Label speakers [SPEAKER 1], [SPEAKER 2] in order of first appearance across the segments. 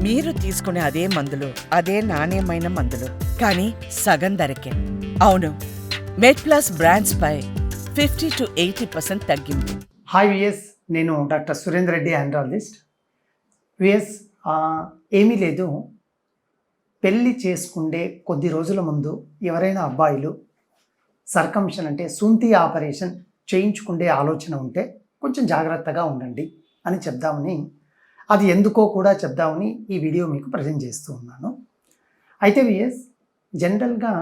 [SPEAKER 1] మీరు తీసుకునే అదే మందులు, అదే నాణ్యమైన మందులు, కానీ సగం ధరకే. అవును, మెడ్ప్లస్ బ్రాండ్స్ పై 50-80% తగ్గింపు.
[SPEAKER 2] హాయ్ విఎస్, నేను డాక్టర్ సురేందర్ రెడ్డి, ఆండ్రాలజిస్ట్. విఎస్, ఏమీ లేదు. పెళ్ళి చేసుకుండే కొద్ది రోజుల ముందు ఎవరైనా అబ్బాయిలు సర్కంషన్ అంటే సుంతి ఆపరేషన్ చేయించుకుండే ఆలోచన ఉంటే కొంచెం జాగ్రత్తగా ఉండండి అని చెప్దామని, అది ఎందుకో కూడా చెప్దామని ఈ వీడియో మీకు ప్రజెంట్ చేస్తూ ఉన్నాను. అయితే విఎస్, జనరల్గా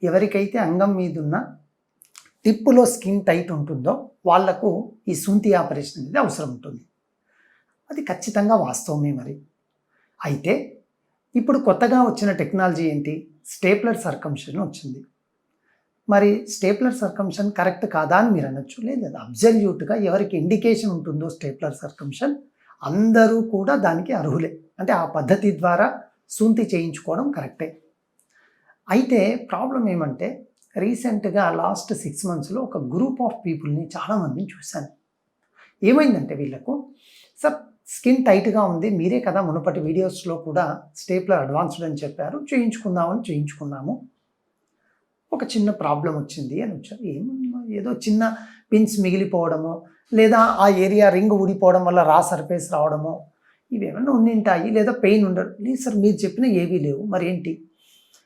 [SPEAKER 2] ఎవరికైతే అంగం మీదున్న టిప్పులో స్కిన్ టైట్ ఉంటుందో వాళ్లకు ఈ సుంతి ఆపరేషన్ అనేది అవసరం ఉంటుంది. అది ఖచ్చితంగా వాస్తవమే. మరి అయితే ఇప్పుడు కొత్తగా వచ్చిన టెక్నాలజీ ఏంటి? స్టేప్లర్ సర్కంషన్ వచ్చింది. మరి స్టేప్లర్ సర్కంషన్ కరెక్ట్ కాదా అని మీరు అనొచ్చు. లేదు, అబ్జల్యూట్గా ఎవరికి ఇండికేషన్ ఉంటుందో స్టేప్లర్ సర్కంషన్ అందరూ కూడా దానికి అర్హులే. అంటే ఆ పద్ధతి ద్వారా సుంతి చేయించుకోవడం కరెక్టే. అయితే ప్రాబ్లం ఏమంటే, రీసెంట్గా లాస్ట్ 6 monthsలో ఒక గ్రూప్ ఆఫ్ పీపుల్ని చాలామందిని చూశాను. ఏమైందంటే, వీళ్ళకు సార్ స్కిన్ టైట్గా ఉంది, మీరే కదా మునుపటి వీడియోస్లో కూడా స్టేప్లర్ అడ్వాన్స్డ్ అని చెప్పారు, చేయించుకుందామని చేయించుకున్నాము, ఒక చిన్న ప్రాబ్లం వచ్చింది అని వచ్చారు. ఏదో చిన్న పిన్స్ మిగిలిపోవడమో, లేదా ఆ ఏరియా రింగ్ ఊడిపోవడం వల్ల రా సర్ఫేస్ రావడమో, ఇవేమన్నా ఉండింటాయి, లేదా పెయిన్ ఉండడం. లేదు సార్, మీరు చెప్పిన ఏవీ లేవు, మరి ఏంటి?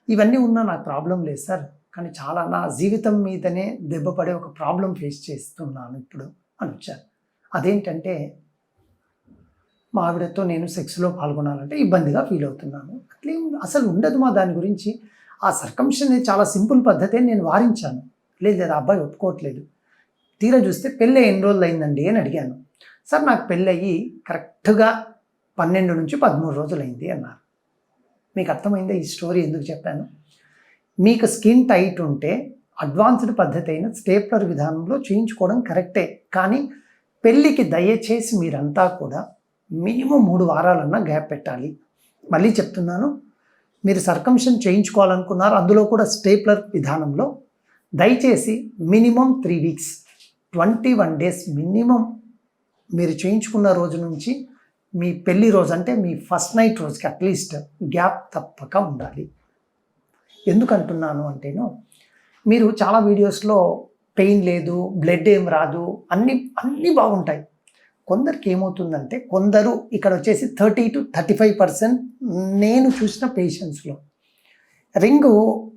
[SPEAKER 2] ఇవన్నీ ఉన్నా నాకు ప్రాబ్లం లేదు సార్, కానీ చాలా నా జీవితం మీదనే దెబ్బ పడే ఒక ప్రాబ్లం ఫేస్ చేస్తున్నాను ఇప్పుడు అని వచ్చారు. అదేంటంటే, మా ఆవిడతో నేను సెక్స్లో పాల్గొనాలంటే ఇబ్బందిగా ఫీల్ అవుతున్నాను. అట్లేం అసలు ఉండదు మా దాని గురించి. ఆ సర్కంషన్ చాలా సింపుల్ పద్ధతి అని నేను వారించాను. లేదు లేదా అబ్బాయి ఒప్పుకోవట్లేదు. తీరా చూస్తే పెళ్ళి ఎన్ని రోజులు అయిందండి అని అడిగాను. సార్ నాకు పెళ్ళయి కరెక్ట్గా 12 నుంచి 13 రోజులు అయింది అన్నారు. మీకు అర్థమైందా ఈ స్టోరీ ఎందుకు చెప్పాను? మీకు స్కిన్ టైట్ ఉంటే అడ్వాన్స్డ్ పద్ధతి అయిన స్టేప్లర్ విధానంలో చేయించుకోవడం కరెక్టే, కానీ పెళ్ళికి దయచేసి మీరంతా కూడా మినిమం 3 వారాలన్నా గ్యాప్ పెట్టాలి. మళ్ళీ చెప్తున్నాను, మీరు సర్కంషన్ చేయించుకోవాలనుకున్నారు, అందులో కూడా స్టేప్లర్ విధానంలో, దయచేసి మినిమం 3 weeks 21 days మినిమం మీరు చేయించుకున్న రోజు నుంచి మీ పెళ్లి రోజు అంటే మీ ఫస్ట్ నైట్ రోజుకి అట్లీస్ట్ గ్యాప్ తప్పక ఉండాలి. ఎందుకంటున్నాను అంటేను, మీరు చాలా వీడియోస్లో పెయిన్ లేదు, బ్లడ్ ఏం రాదు, అన్నీ బాగుంటాయి. కొందరికి ఏమవుతుందంటే, కొందరు ఇక్కడ వచ్చేసి 30-35% నేను చూసిన పేషెంట్స్లో రింగు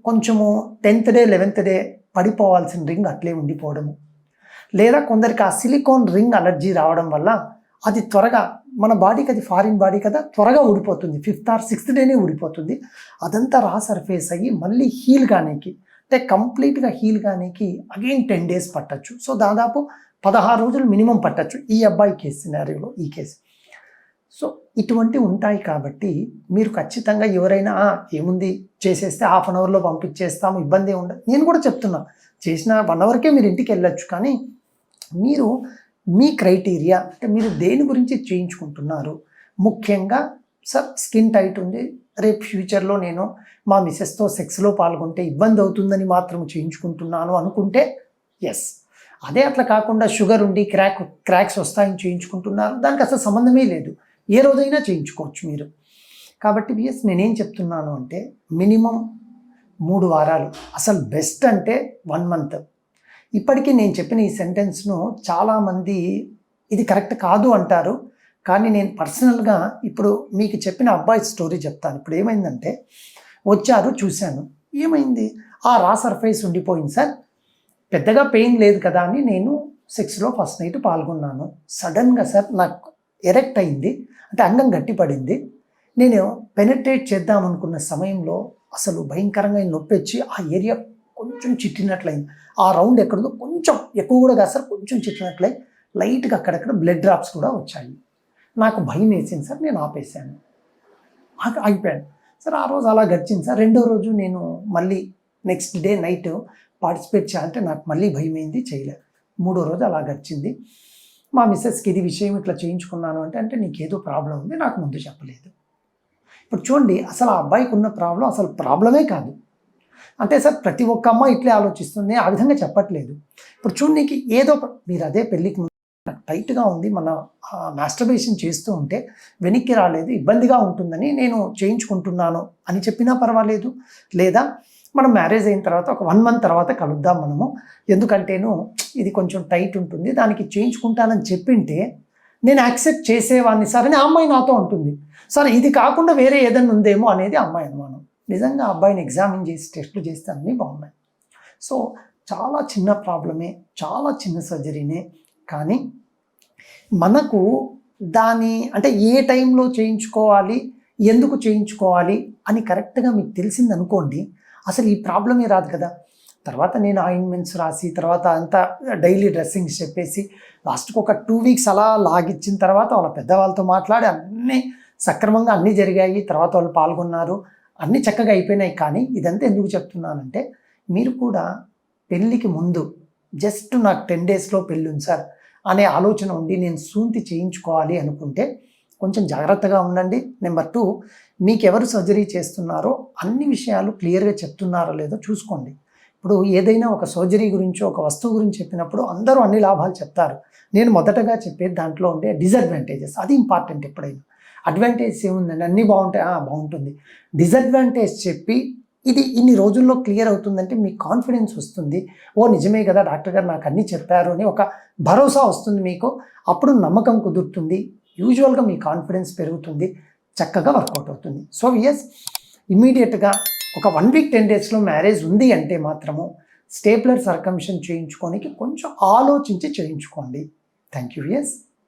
[SPEAKER 2] కొంచెము 10th day 11th day పడిపోవాల్సిన ring అట్లే ఉండిపోవడము, లేదా కొందరికి ఆ సిలికాన్ రింగ్ అలర్జీ రావడం వల్ల అది త్వరగా, మన బాడీకి అది ఫారిన్ బాడీ కదా, త్వరగా ఊడిపోతుంది, 5th or 6th day ఊడిపోతుంది. అదంతా రా సర్ఫేస్ అయ్యి మళ్ళీ హీల్ కానీకి, అంటే కంప్లీట్గా హీల్ కానీకి అగైన్ 10 days పట్టచ్చు. సో దాదాపు 16 రోజులు మినిమం పట్టచ్చు ఈ అబ్బాయి కేసు సినారియోలో, ఈ కేసు. సో ఇటువంటివి ఉంటాయి కాబట్టి మీరు ఖచ్చితంగా ఎవరైనా ఏముంది చేసేస్తే 1/2 hourలో పంపించేస్తాము, ఇబ్బంది ఉండదు. నేను కూడా చెప్తున్నా, చేసిన 1 hourకే మీరు ఇంటికి వెళ్ళొచ్చు. కానీ మీరు మీ క్రైటీరియా, అంటే మీరు దేని గురించి చేయించుకుంటున్నారు, ముఖ్యంగా సార్ స్కిన్ టైట్ ఉంది, రేపు ఫ్యూచర్లో నేను మా మిసెస్తో సెక్స్లో పాల్గొంటే ఇబ్బంది అవుతుందని మాత్రం చేయించుకుంటున్నాను అనుకుంటే ఎస్. అదే అట్లా కాకుండా షుగర్ ఉండి క్రాక్స్ వస్తాయని చేయించుకుంటున్నారు, దానికి అసలు సంబంధమే లేదు, ఏ రోజైనా చేయించుకోవచ్చు మీరు. కాబట్టి బిఎస్, నేనేం చెప్తున్నాను అంటే, మినిమం 3 వారాలు, అసలు బెస్ట్ అంటే 1 month. ఇప్పటికీ నేను చెప్పిన ఈ సెంటెన్స్ను చాలామంది ఇది కరెక్ట్ కాదు అంటారు, కానీ నేను పర్సనల్గా ఇప్పుడు మీకు చెప్పిన అబ్బాయి స్టోరీ చెప్తాను. ఇప్పుడు ఏమైందంటే, వచ్చారు, చూశాను, ఏమైంది, ఆ రా సర్ఫేస్ ఉండిపోయింది సార్, పెద్దగా పెయిన్ లేదు కదా అని నేను సెక్స్లో ఫస్ట్ నైట్ పాల్గొన్నాను. సడన్గా సార్ నాకు ఎరెక్ట్ అయింది, అంటే అంగం గట్టిపడింది. నేను పెనట్రేట్ చేద్దాం అనుకున్న సమయంలో అసలు భయంకరంగా నొప్పి వచ్చి ఆ ఏరియా కొంచెం చిట్టినట్లయింది. ఆ రౌండ్ ఎక్కడుందో కొంచెం ఎక్కువ కూడా కాదు సార్, కొంచెం చిట్టినట్లయి లైట్గా అక్కడక్కడ బ్లడ్ డ్రాప్స్ కూడా వచ్చాయి. నాకు భయం వేసింది సార్, నేను ఆపేశాను, ఆగిపోయాను సార్. ఆ రోజు అలా గడిచింది సార్. 2వ రోజు నేను మళ్ళీ నెక్స్ట్ డే నైట్ పార్టిసిపేట్ చేయాలంటే నాకు మళ్ళీ భయమైంది, చేయలేదు. 3వ రోజు అలా గడిచింది. మా మిస్సెస్కి ఇది విషయం ఇట్లా చేయించుకున్నాను అంటే నీకేదో ప్రాబ్లం ఉంది, నాకు ముందు చెప్పలేదు. ఇప్పుడు చూడండి, అసలు ఆ అబ్బాయికి ఉన్న ప్రాబ్లం అసలు ప్రాబ్లమే కాదు. అంటే సార్ ప్రతి ఒక్క అమ్మాయి ఇట్లే ఆలోచిస్తుంది, ఆ విధంగా చెప్పట్లేదు. ఇప్పుడు చూడు, నీకు ఏదో మీరు అదే పెళ్ళికి ముందు నాకు టైట్గా ఉంది, మన మాస్టర్బేషన్ చేస్తూ ఉంటే వెనక్కి రాలేదు, ఇబ్బందిగా ఉంటుందని నేను చేయించుకుంటున్నాను అని చెప్పినా పర్వాలేదు. లేదా మనం మ్యారేజ్ అయిన తర్వాత ఒక 1 month తర్వాత కలుద్దాం మనము, ఎందుకంటేను ఇది కొంచెం టైట్ ఉంటుంది, దానికి చేయించుకుంటానని చెప్పింటే నేను యాక్సెప్ట్ చేసేవాడిని సార్ అని ఆ అమ్మాయి నాతో ఉంటుంది. సార్ ఇది కాకుండా వేరే ఏదైనా ఉందేమో అనేది అమ్మాయి అనుమానం. నిజంగా అబ్బాయిని ఎగ్జామిన్ చేసి టెస్టులు చేస్తే అన్నీ బాగున్నాయి. సో చాలా చిన్న ప్రాబ్లమే, చాలా చిన్న సర్జరీనే, కానీ మనకు దాని అంటే ఏ టైంలో చేయించుకోవాలి, ఎందుకు చేయించుకోవాలి అని కరెక్ట్గా మీకు తెలిసింది అనుకోండి, అసలు ఈ ప్రాబ్లమే రాదు కదా. తర్వాత నేను ఆయింట్మెంట్స్ రాసి తర్వాత అంతా డైలీ డ్రెస్సింగ్స్ చెప్పేసి లాస్ట్కి ఒక 2 weeks అలా లాగిచ్చిన తర్వాత వాళ్ళ పెద్దవాళ్ళతో మాట్లాడి అన్నీ సక్రమంగా అన్నీ జరిగాయి. తర్వాత వాళ్ళు పాల్గొన్నారు, అన్నీ చక్కగా అయిపోయినాయి. కానీ ఇదంతా ఎందుకు చెప్తున్నానంటే, మీరు కూడా పెళ్ళికి ముందు జస్ట్ నాకు 10 daysలో పెళ్ళి ఉంది సార్ అనే ఆలోచన ఉండి నేను సూంతి చేయించుకోవాలి అనుకుంటే కొంచెం జాగ్రత్తగా ఉండండి. నెంబర్ 2, మీకు ఎవరు సర్జరీ చేస్తున్నారో అన్ని విషయాలు క్లియర్గా చెప్తున్నారో లేదో చూసుకోండి. ఇప్పుడు ఏదైనా ఒక సర్జరీ గురించి, ఒక వస్తువు గురించి చెప్పినప్పుడు అందరూ అన్ని లాభాలు చెప్తారు. నేను మొదటగా చెప్పేది దాంట్లో ఉండే డిసడ్వాంటేజెస్, అది ఇంపార్టెంట్. ఎప్పుడైనా అడ్వాంటేజ్ ఏముందండి, అన్నీ బాగుంటాయి, బాగుంటుంది. డిసడ్వాంటేజ్ చెప్పి ఇది ఇన్ని రోజుల్లో క్లియర్ అవుతుందంటే మీకు కాన్ఫిడెన్స్ వస్తుంది. ఓ నిజమే కదా డాక్టర్ గారు నాకు అన్నీ చెప్పారు అని ఒక భరోసా వస్తుంది మీకు. అప్పుడు నమ్మకం కుదురుతుంది, యూజువల్గా మీ కాన్ఫిడెన్స్ పెరుగుతుంది, చక్కగా వర్కౌట్ అవుతుంది. సో ఎస్, ఇమీడియట్గా ఒక 1 week 10 daysలో మ్యారేజ్ ఉంది అంటే మాత్రము స్టేప్లర్ సర్కంషన్ చేయించుకోనికి కొంచెం ఆలోచించి చేయించుకోండి. Thank you. ఎస్.